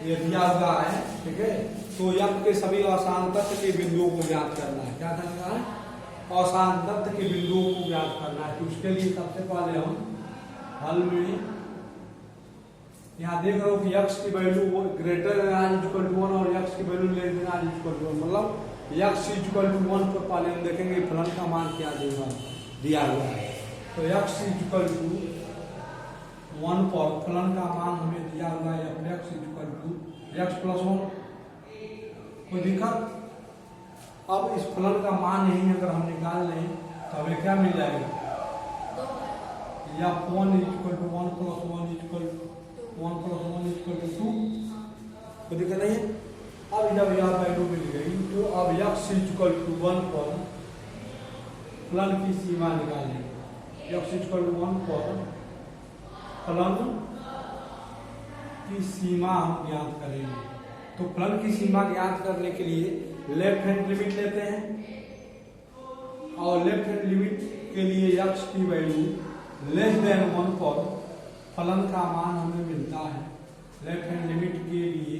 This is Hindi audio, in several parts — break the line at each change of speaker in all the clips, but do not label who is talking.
ये दिया हुआ है, ठीक है। तो f के सभी अशांत तत्व के बिंदुओं को ज्ञात करना है। क्या करना है? अशांत तत्व के बिंदुओं को ज्ञात करना है। तो उसके लिए सबसे पहले हम हल में यहाँ देख रहे हो कि x की value greater than equal to 1 और x की value less than equal to 1, मतलब x इक्वल टू 1 पर पहले हम देखेंगे फलन का मान क्या देगा, दिया हुआ है। तो x इक्वल टू 1 पर फलन का मान हमें दिया हुआ है x equal to x plus 1। कोई दिक्कत? अब इस फलन का मान यही अगर हम निकाल लें तो हमें क्या मिल जाएगा? या 1 equal to 1 plus 1 equal to 1 plus 1 equal to 2। कोई दिक्कत नहीं है। अब जब यह वैल्यू मिल गई तो अब x इक्वल टू 1 पर फलन की सीमा निकालेंगे। x इक्वल टू 1 पर फलन की सीमा हम ज्ञात करेंगे। तो फलन की सीमा ज्ञात करने के लिए लेफ्ट हैंड लिमिट लेते हैं और लेफ्ट हैंड लिमिट के लिए x की वैल्यू लेस देन 1 पर फलन का मान हमें मिलता है। लेफ्ट हैंड लिमिट के लिए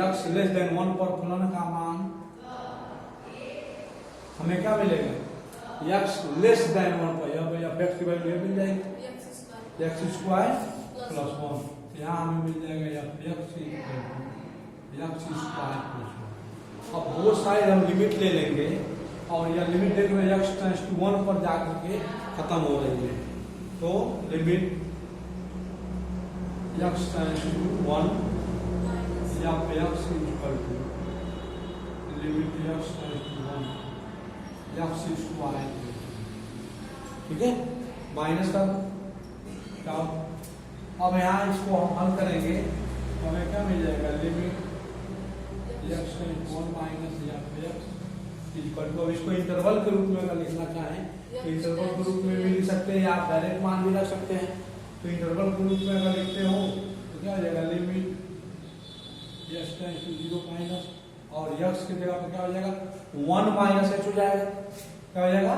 x लेस देन 1 पर फलन का मान हमें क्या मिलेगा? x लेस देन 1 पर यह x की वैल्यू मिल जाएगी x स्क्वायर प्लस 1। यहाँ हमें मिल जाएगा x स्क्वायर प्लस 1। अब बोथ साइड हम लिमिट ले लेंगे और यह लिमिट देख रहे हैं x टेंड्स टू 1 पर जाकर के खत्म हो रही है। तो लिमिट x टेंड्स टू 1 या x equal to limit x tends to 1 x square, ठीक है, माइनस कर दो। अब यहाँ इसको हम हल करेंगे तो हमें क्या मिल जाएगा? Limit x tends to 1 minus x equal to. अब इसको इंटरवल के रूप में अगर लिखना चाहें तो इंटरवल के रूप में भी लिख सकते हैं, आप डायरेक्ट मान भी रख सकते हैं। तो इंटरवल के रूप में अगर लिखते हो तो क्या हो जाएगा? Limit x tends to 0 minus और x की जगह पर क्या हो जाएगा? 1 माइनस h हो जाएगा। क्या हो जाएगा?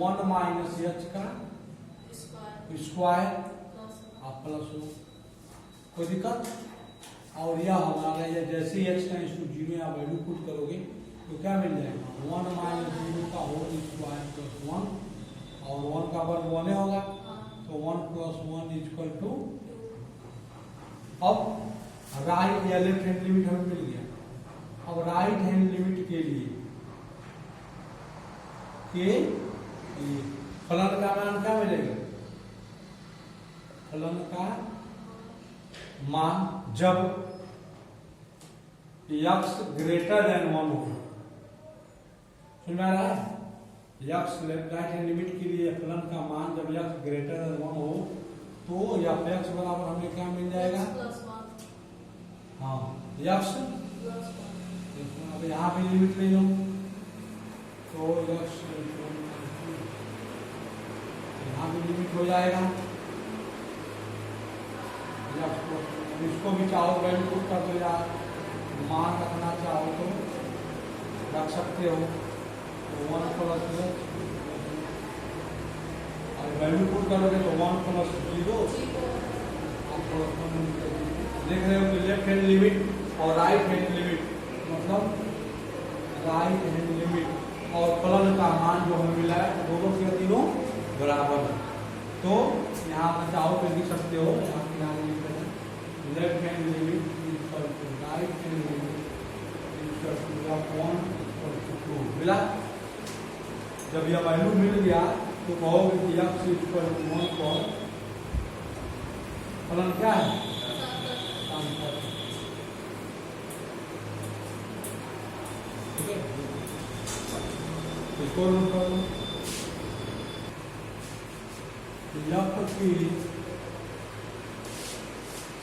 1 माइनस h का स्क्वायर आप प्लस 1। कोई दिक्कत? और यह हमारा यह जैसे ही x टेंड्स टू 0 आप वैल्यू पुट करोगे तो क्या मिल जाएगा? 1 माइनस 0 का होल स्क्वायर प्लस 1 और 1 का वर्ग 1 होगा तो 1 प्लस 1 इक्वल टू। अब राइट या लेफ्ट हैंड लिमिट हमें मिल गया। अब राइट हैंड लिमिट के लिए फलन का मान क्या मिलेगा? फलन का मान जब x ग्रेटर देन 1 हो, सुन में आ रहा है? x राइट हैंड लिमिट के लिए फलन का मान जब x ग्रेटर देन 1 हो तो या x बराबर हमें क्या मिल जाएगा? हाँ x। अब यहाँ पे लिमिट ले लो तो x यहाँ पे लिमिट हो जाएगा। इसको भी चाहो वैल्यू पुट कर दो यार, मान रखना चाहो तो रख सकते हो। तो 1 प्लस और वैल्यू पुट करोगे तो 1 प्लस 0 देख रहे हो कि लेफ्ट हैंड लिमिट और राइट हैंड लिमिट, मतलब राइट हैंड लिमिट और फलन का मान जो हमें मिला है दोनों के तीनों बराबर है। तो यहाँ पर चाहो तो लिख सकते हो, यहाँ left hand limit equal to right hand limit equal to 1 equal to 2 मिला। जब यह वैल्यू मिल गया तो कहोगे कि x इक्वल टू 1 पर फलन क्या है? ठीक है, इसको नोट कर लो। f की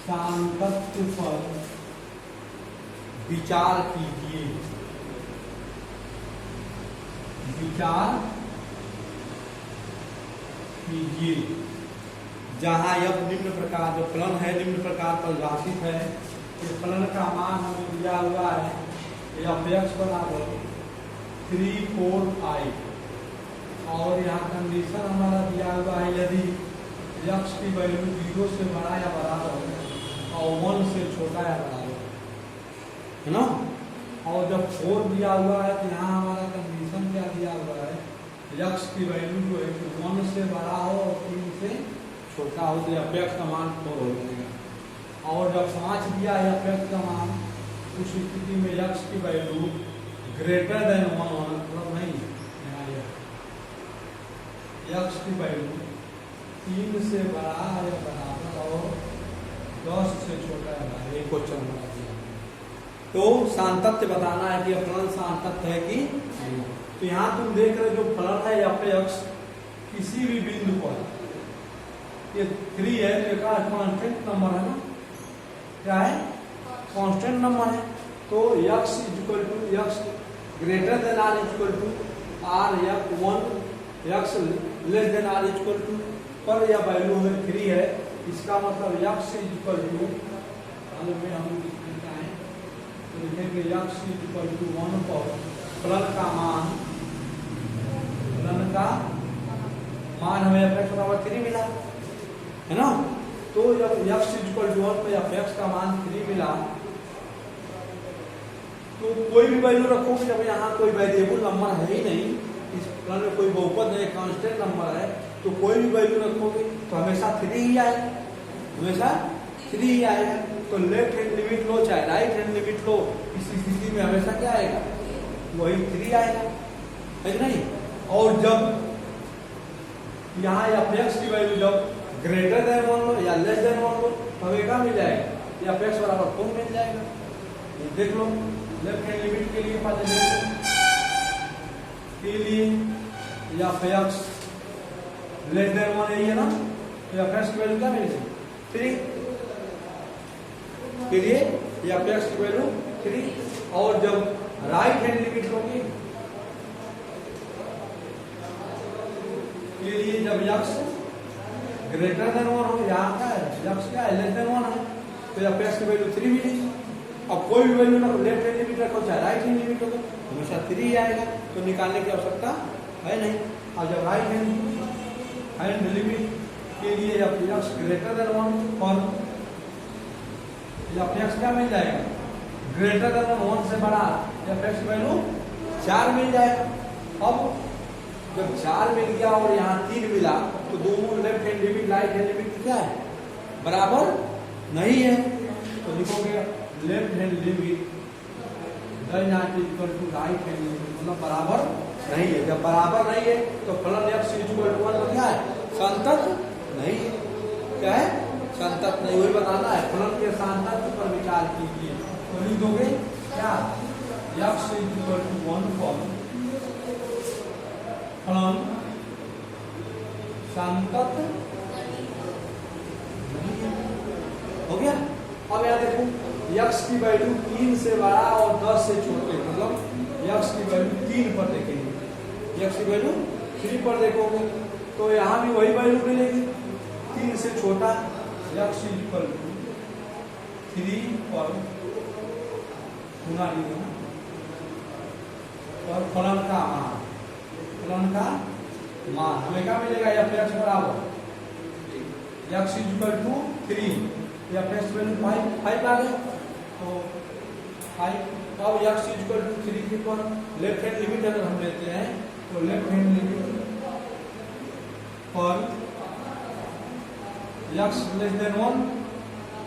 सांतत्व पर विचार कीजिए। जहां यह निम्न प्रकार जो फलन है निम्न प्रकार परिभाषित है। इस फलन का मान हमें दिया हुआ है f बराबर 3, 4, 5 और यहाँ कंडीशन हमारा दिया हुआ है यदि यक्स की वैल्यू 0 से बड़ा या बराबर और 1 से छोटा या बराबर है ना। और जब 4 दिया हुआ है तो यहाँ हमारा कंडीशन क्या दिया हुआ है, यक्स की वैल्यू जो है कि 1 से बड़ा हो और 3 से छोटा हो तो अपेक्स का मान 4 हो जाएगा। और जब 5 दिया है अपेक्स का मान, उस स्थिति में यक्स की वैल्यू ग्रेटर देन 1 होना मतलब नहीं है, यक्स की वैल्यू 3 से बड़ा या बराबर और 10 से छोटा है बराबर। एक क्वेश्चन बना दिया तो सांतत्य बताना है कि फलन सांतत्य है कि नहीं। तो यहाँ तुम देख रहे हो जो फलन है अपेक्स किसी भी बिंदु पर, ये 3 है तो का कांस्टेंट नंबर है ना, क्या है कांस्टेंट नंबर है। तो x equal to x greater than or equal to or या 1 x less than or equal to पर यह वैल्यू अगर 3 है, इसका मतलब x इक्वल टू में हम लिखते हैं तो लिखेंगे x इक्वल टू 1 पर फलन का मान हमें f बराबर 3 मिला है ना। तो जब x इक्वल टू 1 पर f का मान 3 मिला तो कोई भी वैल्यू रखोगे, जब यहाँ कोई वेरिएबल नंबर है ही नहीं, इस फलन में कोई बहुपद नहीं, कांस्टेंट नंबर है, तो कोई भी वैल्यू रखोगे तो हमेशा 3 ही आएगा, हमेशा 3 ही आएगा। तो लेफ्ट हैंड लिमिट लो चाहे राइट हैंड लिमिट लो, इस स्थिति में हमेशा क्या आएगा, वही 3 आएगा, है कि नहीं। और जब यहाँ एफ की वैल्यू जब ग्रेटर देन 1 लो या लेस देन 1 लो तो हमें क्या मिल जाएगा, एफ एक्स बराबर 4 मिल जाएगा। ये देख लो लेफ्ट हैंड लिमिट के लिए या एफ लेस देन 1 है ना, तो एफ की वैल्यू क्या मिलेगी 3 के लिए या एफ की वैल्यू 3। और जब राइट हैंड लिमिट होगी के लिए जब यक्स ग्रेटर देन 1 हो, यहाँ का है यक्स क्या है लेस देन 1 है, तो एफ की वैल्यू 3 मिलेगी। अब कोई भी वैल्यू ना लेफ्ट हैंड लिमिट रखो चाहे राइट हैंड लिमिट हो, हमेशा 3 ही आएगा, तो निकालने की आवश्यकता है नहीं। और जब राइट हैंड लिमिट के लिए जब x ग्रेटर देन 1 और f क्या मिल जाएगा ग्रेटर देन 1 से बड़ा f की वैल्यू 4 मिल जाएगा। अब जब 4 मिल गया और यहाँ 3 मिला तो दोनों left hand limit right hand limit क्या है बराबर नहीं है, तो लिखोगे left hand limit does not equal to right hand limit, मतलब बराबर नहीं है। जब बराबर नहीं है तो फलन x इक्वल टू 1 क्या है संतत नहीं है, क्या है संतत नहीं, वही बताना है। फलन के सांतत्य पर विचार कीजिए तो लिख दोगे क्या x इक्वल टू 1 पर फलन सांतत्य हो गया। अब यहाँ देखो x की वैल्यू 3 से बड़ा और 10 से छोटे, मतलब x की वैल्यू 3 पर देखेंगे, x की वैल्यू 3 पर देखोगे तो यहाँ भी वही वैल्यू मिलेगी 3 से छोटा, x इक्वल टू 3 पर गुना लिखना और फलन का मान हमें क्या मिलेगा f बराबर x इक्वल टू 3 या एफ वैल्यू 5 आ गए तो 5। अब x इक्वल टू 3 के पर लेफ्ट हैंड लिमिट अगर हम लेते हैं तो लेफ्ट हैंड लिमिट पर x लेस देन 1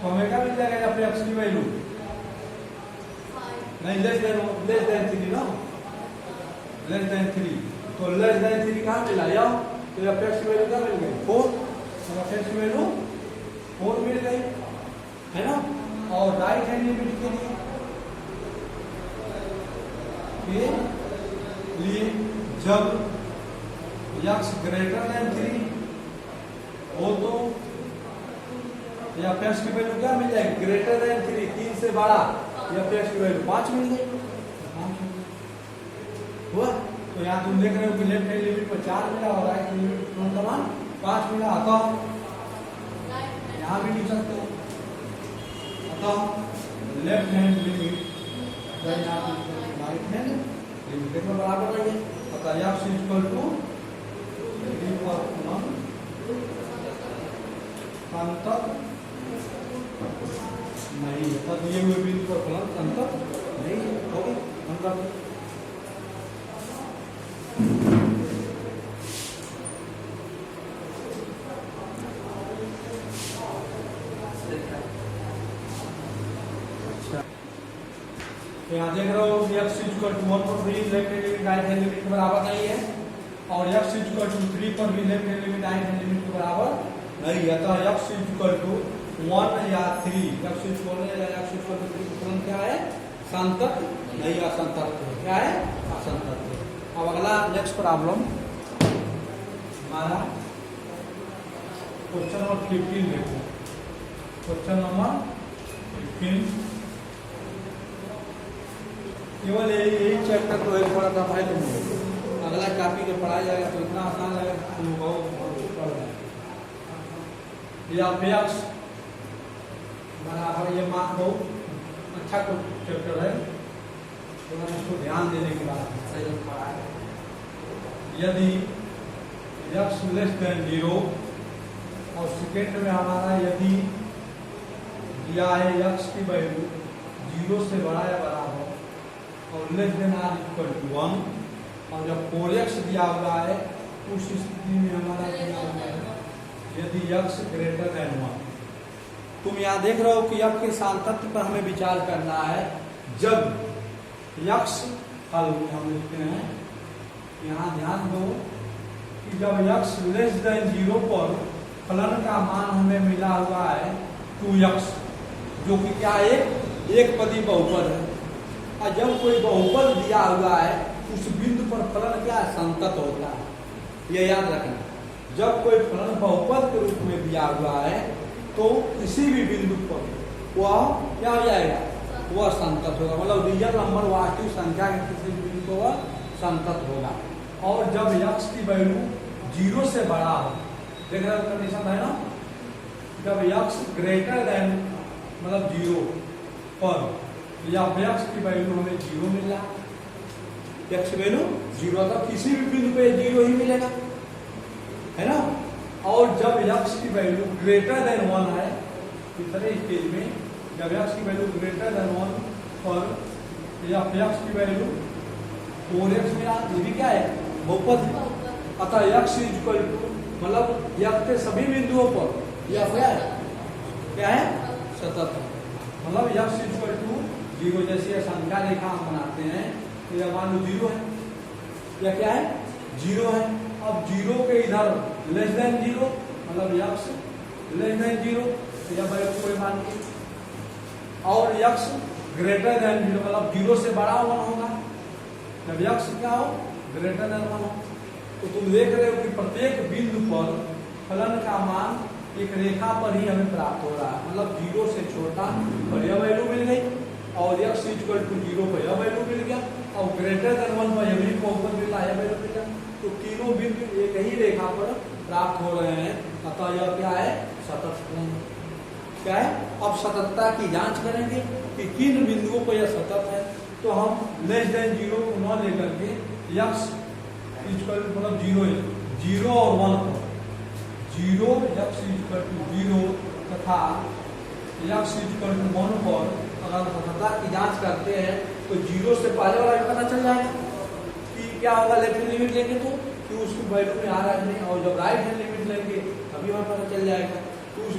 तो हमें क्या मिल जाएगा या x की वैल्यू नहीं लेस देन 3 ना, लेस देन 3 तो लेस देन 3 कहाँ मिला या तो या x की वैल्यू क्या मिल गई 4, तो x की वैल्यू 4 मिल गई है ना। और राइट हैंड लिमिट के लिए जब x ग्रेटर देन 3 हो तो या f की वैल्यू क्या मिल जाएगी ग्रेटर देन 3 से बड़ा या f की वैल्यू 5 मिल गई हुआ। तो यहाँ तुम देख रहे हो कि लेफ्ट हैंड लिमिट पर 4 मिला और राइट हैंड लिमिट का मान 5 मिला, अतः यहाँ भी लिख सकते हो left hand limit right hand limit में बराबर नहीं है, अतः x इक्वल टू संतत नहीं है, तब दिए हुए बिंदु पर फलन संतत नहीं होगी। मतलब तो यहाँ देख रहे हो कि x इक्वल टू 1 पर भी left hand limit right hand limit के बराबर नहीं है, और x इक्वल टू 3 पर भी left hand limit right hand limit के बराबर नहीं है। तो x इक्वल टू 1 या 3, x इक्वल टू 3 फलन क्या है? संतत नहीं, असंतत है। क्या है? असंतत है। अब अगला नेक्स्ट प्रॉब्लम हमारा क्वेश्चन नंबर 15 देखो। क्वेश्चन नंबर 15 केवल यही चैप्टर तो एक थोड़ा सा है, तुम अगला कॉपी के पढ़ाया जाएगा तो इतना आसान लगेगा, तुम बहुत पढ़ जाए। या x बराबर ये मान बहुत अच्छा चैप्टर है, तो इसको ध्यान देने की बात है। यदि x लेस देन 0 और सेकेंड में हमारा यदि दिया है x की वैल्यू 0 से बड़ा या बराबर और less than or equal to 1, और जब 4x दिया हुआ है उस स्थिति में हमारा दिया हुआ है यदि x ग्रेटर देन 1। तुम यहाँ देख रहे हो कि अब के सांतत्य पर हमें विचार करना है। जब x हल हम लिखते हैं, यहाँ ध्यान दो कि जब x लेस देन 0 पर फलन का मान हमें मिला हुआ है 2x, जो कि क्या एक पदी बहुपद है, और जब कोई बहुपद दिया हुआ है उस बिंदु पर फलन क्या संतत होता है। ये याद रखना, जब कोई फलन बहुपद के रूप में दिया हुआ है तो किसी भी बिंदु पर वह क्या हो जाएगा? वह संतत होगा। मतलब रियल नंबर वास्तविक संख्या के किसी भी बिंदु पर वह संतत होगा। और जब x की वैल्यू 0 से बड़ा हो, देख रहे हो कंडीशन है ना, जब x ग्रेटर देन मतलब 0 पर या x की वैल्यू हमें 0 मिल रहा, x वैल्यू 0 तो किसी भी बिंदु पे 0 ही मिलेगा, है ना। और जब x की वैल्यू ग्रेटर देन 1 है, तीसरे स्टेज में जब x की वैल्यू ग्रेटर देन 1 पर या x की वैल्यू 4x मिला, ये भी क्या है? बहुपद है। अतः x इक्वल टू मतलब x के सभी बिंदुओं पर यह क्या है? सतत है। मतलब x इक्वल टू 0, जैसे संख्या रेखा हम बनाते हैं तो यह मान लो 0 है, यह क्या है? 0 है। अब 0 के इधर लेस देन 0 मतलब x लेस देन 0 यह वैल्यू कोई मान ली, और x ग्रेटर देन 0 मतलब 0 से बड़ा 1 होगा। जब x क्या हो? ग्रेटर देन 1 हो, तो तुम देख रहे हो कि प्रत्येक बिंदु पर फलन का मान एक रेखा पर ही हमें प्राप्त हो रहा है। मतलब 0 से छोटा पर यह वैल्यू मिल गई, और x इक्वल टू 0 पर यह वैल्यू मिल गया, और ग्रेटर देन 1 पर यह भी बहुपद मिला, यह वैल्यू मिल गया। तो तीनों बिंदु एक ही रेखा पर प्राप्त हो रहे हैं। अतः यह क्या है? सतत है। क्या है? अब सततता की जांच करेंगे कि किन बिंदुओं पर यह सतत है। तो हम लेस देन 0 को न लेकर के x इक्वल मतलब 0 और 1 पर 0 x इक्वल टू 0 तथा x इक्वल टू 1 पर अगर सततता की जांच करते हैं तो 0 से पहले वाला भी पता चल जाएगा कि क्या होगा। लेफ्ट हैंड लिमिट लेंगे तो कि उसकी वैल्यू में आ रहा है नहीं, और जब राइट हैंड लिमिट लेंगे तभी हमें पता चल जाएगा कि उस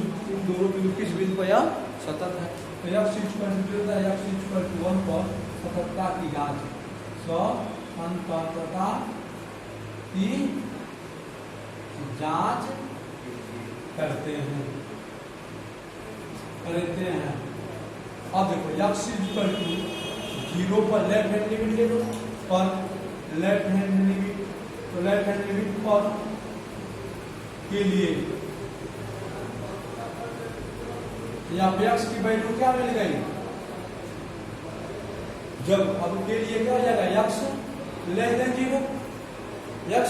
दोनों बिंदु किस बिंदु पर यह सतत है। तो x इक्वल टू 1 पर सततता की जांच, सततता की जांच करते हैं। अब देखो x इक्वल टू 0 पर लेफ्ट हैंड लिमिट ले लो, पर लेफ्ट हैंड लिमिट, तो लेफ्ट हैंड लिमिट पर के लिए यहाँ पे x की वैल्यू क्या मिल गई? जब अब के लिए क्या हो जाएगा? x less then 0, x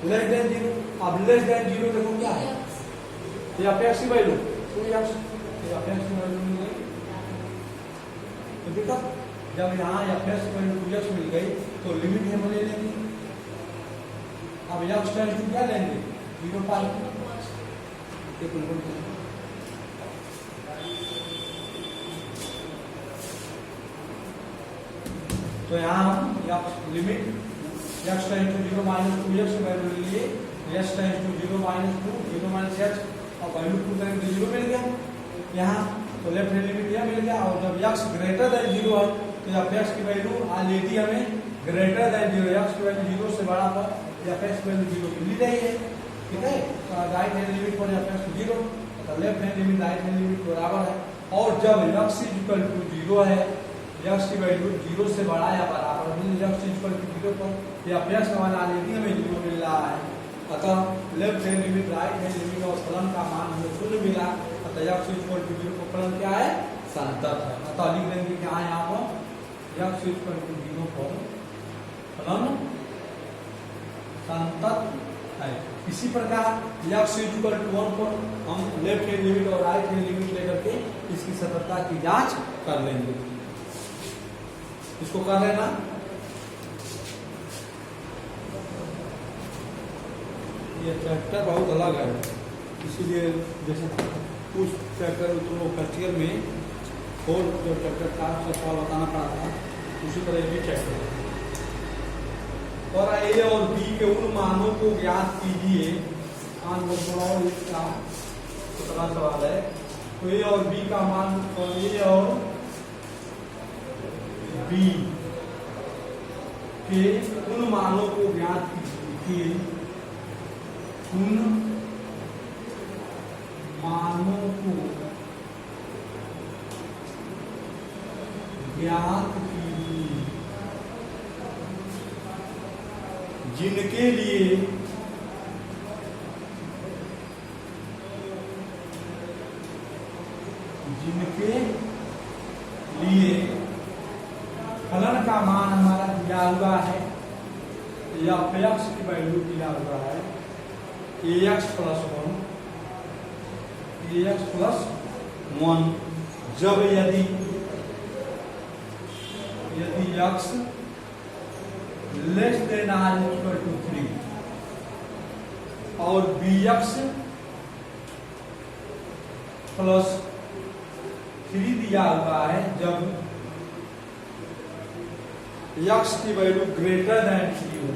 less then 0। अब लेस देन 0 देखो क्या है? यहाँ पे x की वैल्यू x, यहाँ पे x की वैल्यू मिल गई। तो देखो जब यहाँ या प्लस वैल्यू x मिल गई तो लिमिट हम ले लेंगे। अब x टेंस टू क्या लेंगे? 0 पाई। तो यहाँ हम limit x tends to 0 minus 2x value ले लिए, x tends to 0 minus 2 0 minus h और वैल्यू पुट करेंगे तो 0 मिल गया यहाँ। तो लेफ्ट हैंड लिमिट यह मिल गया। और जब x ग्रेटर देन 0 है तो f की वैल्यू ऑलरेडी हमें ग्रेटर देन 0, x की वैल्यू 0 से बड़ा पर f की वैल्यू 0 मिल रही है, ठीक है। तो राइट हैंड लिमिट पर f 0 तो left hand limit right hand limit बराबर है। और जब x इक्वल टू 0 है, x की वैल्यू 0 से बड़ा या बराबर है, x इक्वल टू 0 पर या f का मान ऑलरेडी हमें 0 मिल रहा है, अतः left hand limit right hand limit और फलन का मान हमें 0 मिला, अतः x इक्वल टू 0 पर फलन क्या है, संतत है। अतः लिख देंगे क्या यहाँ पर x इक्वल टू 0 पर फलन संतत है। इसी प्रकार x इक्वल टू 1 पर हम लेफ्ट हैंड लिमिट और राइट हैंड लिमिट लेकर के इसकी सततता की जांच कर लेंगे। इसको कर लेना। ये चैप्टर बहुत अलग है, इसीलिए जैसे कुछ चैप्टर तो प्रैक्टिकल में और जो चैप्टर था उसका सवाल बताना पड़ा था, उसी तरह ये चैप्टर है। और ए और बी के उन मानों को ज्ञात कीजिए। इसका दूसरा सवाल है, तो ए और बी का मान, तो ए और बी के उन मानों को ज्ञात कीजिए, उन मानों को ज्ञात कीजिए जिनके लिए फलन का मान हमारा दिया हुआ है या x की वैल्यू दिया हुआ है ax प्लस 1, जब यदि x less than or equal to 3 और bx प्लस 3 दिया हुआ है जब x की वैल्यू ग्रेटर देन 3 हो।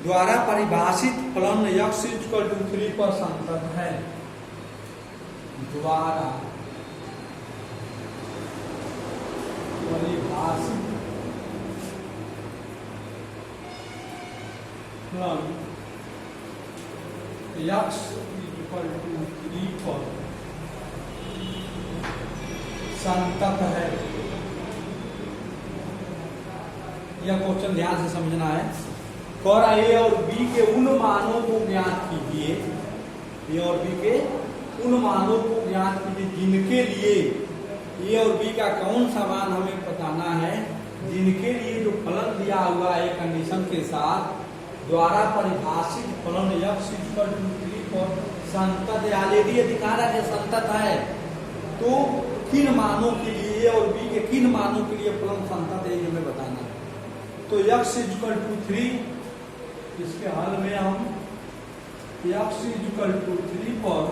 द्वारा परिभाषित फलन x इक्वल टू 3 पर संतत है। द्वारा परिभाषित फलन x इक्वल टू 3 पर संतत है। यह क्वेश्चन ध्यान से समझना है। और ए और बी के उन मानों को ज्ञात कीजिए, ए और बी के उन मानों को ज्ञात कीजिए जिनके लिए ए और बी का कौन सा मान हमें बताना है, जिनके लिए जो फलन दिया हुआ है कंडीशन के साथ द्वारा परिभाषित फलन x इक्वल टू 3 पर संतत है। ऑलरेडी दिखा रहा है संतत है, तो किन मानों के लिए और बी के किन मानों के लिए फलन संतत है हमें बताना है। तो x इक्वल टू 3, इसके हल में हम x इक्वल टू 3 पर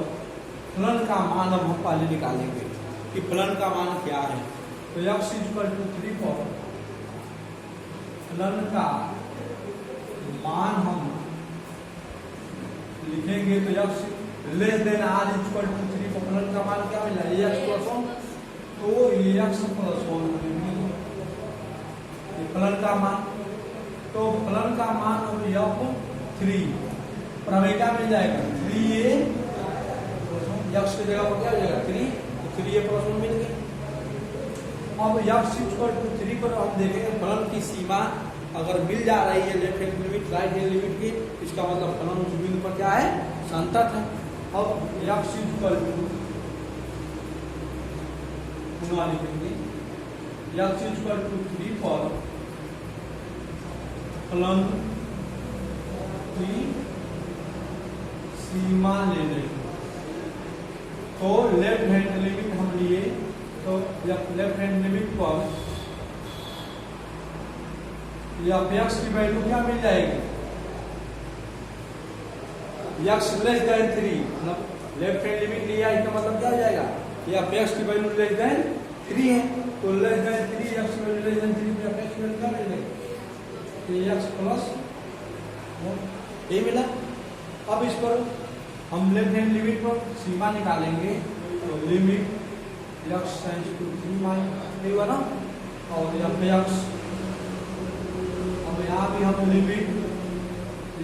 फलन का मान हम पहले निकालेंगे कि फलन का मान क्या है। तो x इक्वल टू 3 पर फलन का मान हम लिखेंगे। तो x less than r equal to 3 पर फलन का मान क्या मिला, ax प्लस 1, तो ax प्लस 1 फलन का मान। तो फलन का मान f3 पर हमें क्या मिल जाएगा, 3a x की जगह पर क्या हो जाएगा 3, तो 3a प्लस 1 मिल गया। अब x इक्वल टू 3 पर हम देखेंगे फलन की सीमा अगर मिल जा रही है left hand limit right hand limit की, इसका मतलब फलन उस बिंदु पर क्या है, संतत है। अब x इक्वल टू लिखेंगे x इक्वल टू 3 पर फलन की सीमा ले लेंगे। तो लेफ्ट हैंड लिमिट हम लिए, तो लेफ्ट हैंड लिमिट पर x की वैल्यू क्या मिल जाएगी, x लेस देन 3, मतलब लेफ्ट हैंड लिमिट लिया इसका मतलब क्या हो जाएगा एफ एक्स की वैल्यू लेस देन 3 है, तो लेस देन 3 एक्स की वैल्यू लेस देन 3 पे एफ एक्स की वैल्यू क्या मिलेगी? ए एक्स प्लस 1 ये मिला। अब इस पर हम लेफ्ट हैंड लिमिट पर सीमा निकालेंगे, तो limit x tends to 3 minus ये हुआ ना, और एफ एक्स अब यहाँ भी हम limit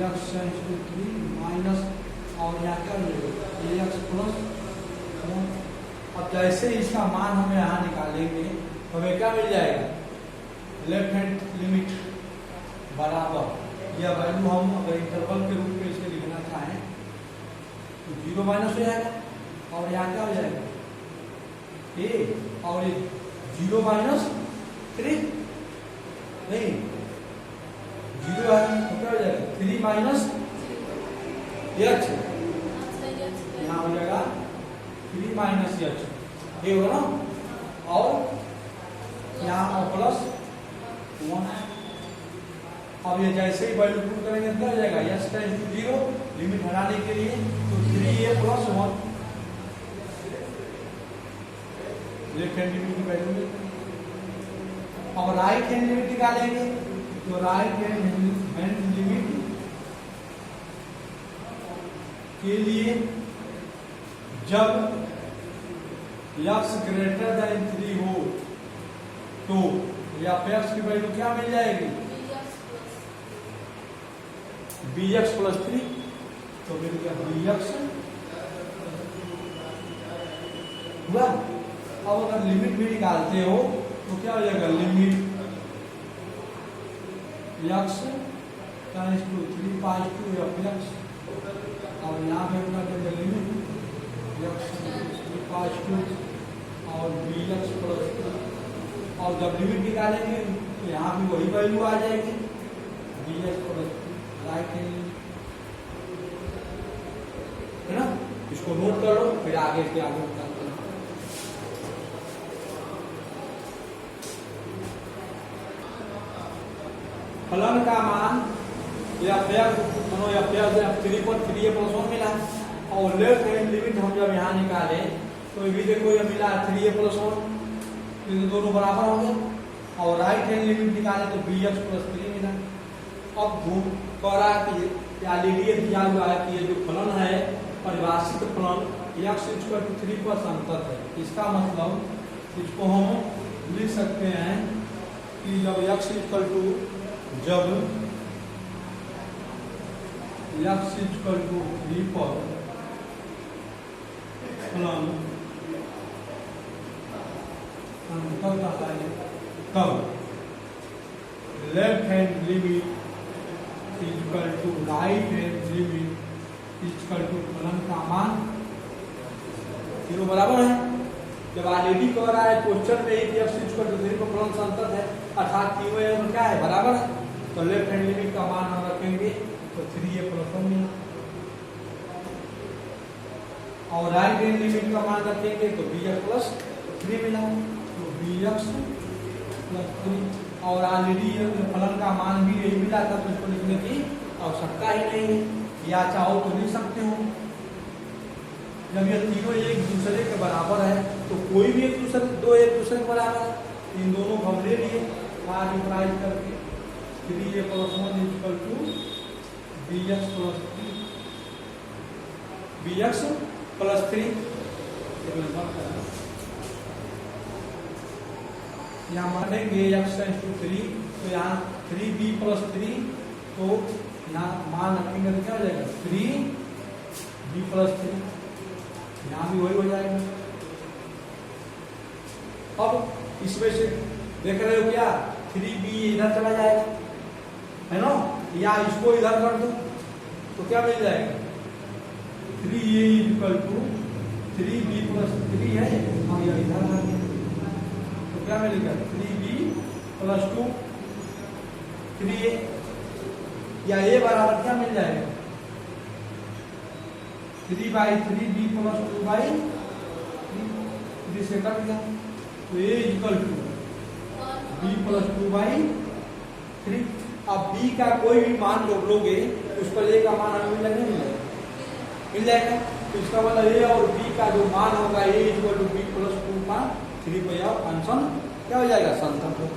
x tends to 3 minus और यहाँ क्या मिलेगा? A x plus 1। अब जैसे इसका मान हमें यहाँ निकालेंगे तो हमें क्या मिल जाएगा? लेफ्ट हैंड लिमिट बराबर यह वैल्यू हम अगर इंटरवल के रूप में इसे लिखना चाहें तो 0 माइनस हो जाएगा, और यहाँ क्या हो जाएगा? ए, और 0 माइनस 3 नहीं 0 है तो क्या हो जाएगा? 3 माइनस एच, यहाँ हो जाएगा 3 माइनस एच ये होगा ना, और यहाँ प्लस 1। अब ये जैसे ही वैल्यू पुट करेंगे क्या हो जाएगा? एच टेंड्स टू 0 लिमिट हटाने के लिए तो 3a plus 1 left hand limit की वैल्यू। अब राइट हैंड लिमिट निकालेंगे, तो राइट हैंड लिमिट के लिए जब x ग्रेटर देन 3 हो तो एफ एक्स की वैल्यू क्या मिल जाएगी? बी एक्स प्लस 3, तो मिल गया बी एक्स हुआ। अब अगर लिमिट भी निकालते हो तो क्या हो जाएगा? Limit x tends to 3 pi to f x, और यहाँ पे अपना क्या लिमिट एक्स पाई टू और बी एक्स प्लस 2, और जब लिमिट निकालेंगे तो यहाँ भी वही वैल्यू आ जाएगी b x plus 2 right hand है ना। इसको नोट कर लो, फिर आगे के आगे बताते हैं। फलन का मान या F 3 पर 3a प्लस 1 मिला, और लेफ्ट हैंड लिमिट हम जब यहाँ निकाले तो ये भी देखो ये मिला 3a प्लस 1, तो दोनों बराबर हो गए, और राइट हैंड लिमिट निकाले तो बी एक्स प्लस 3 मिला। अब घूम कह रहा है कि ऑलरेडी दिया हुआ है कि ये जो फलन है परिभाषित फलन x इक्वल टू 3 पर संतत है। इसका मतलब इसको हम लिख सकते हैं कि जब x इक्वल टू 3 पर फलन संतत है तब left hand limit equal to right hand limit equal to फलन का मान 0 बराबर है। जब ऑलरेडी कह रहा है क्वेश्चन में ही x इक्वल टू 3 पर फलन संतत है, अर्थात तीनों में क्या है? बराबर है, तो लेफ्ट हैंड लिमिट का मान हम रखेंगे तो 3a प्लस 1 मिला, और राइट हैंड लिमिट का मान रखेंगे तो bx प्लस 3 मिला, तो bx प्लस 3, और ऑलरेडी फलन का मान भी यही मिला था, तो इसको लिखने की आवश्यकता ही नहीं है, या चाहो तो लिख सकते हो। जब ये तीनों एक दूसरे के बराबर है तो कोई भी एक दूसरे के बराबर है, इन दोनों को हम ले लिए मल्टीप्लाई करके 3a plus 1 equal to bx plus 3 bx plus 3 यहाँ मानेंगे x टेंड्स टू 3, तो यहाँ 3b प्लस 3, तो यहाँ मान रखेंगे तो क्या हो जाएगा? 3b प्लस 3, यहाँ भी वही हो जाएगा। अब इसमें से देख रहे हो क्या? 3b इधर चला जाएगा है ना, या इसको इधर कर दो तो क्या मिल जाएगा? 3a equal to 3b plus 3 है, हम यह इधर कर दें तो क्या मिलेगा? 3b प्लस 2 3a, या a बराबर क्या मिल जाएगा? 3/3b प्लस 2/3 से कट गया, तो a equal to b plus 2/3। अब b का कोई भी मान जोड़ लोगे उस पर a का मान हमें मिल जाएगा। तो इसका मतलब ए और बी का जो मान होगा ए इक्वल टू बी प्लस 2 का 3 पाई और फंक्शन क्या हो जाएगा समतल।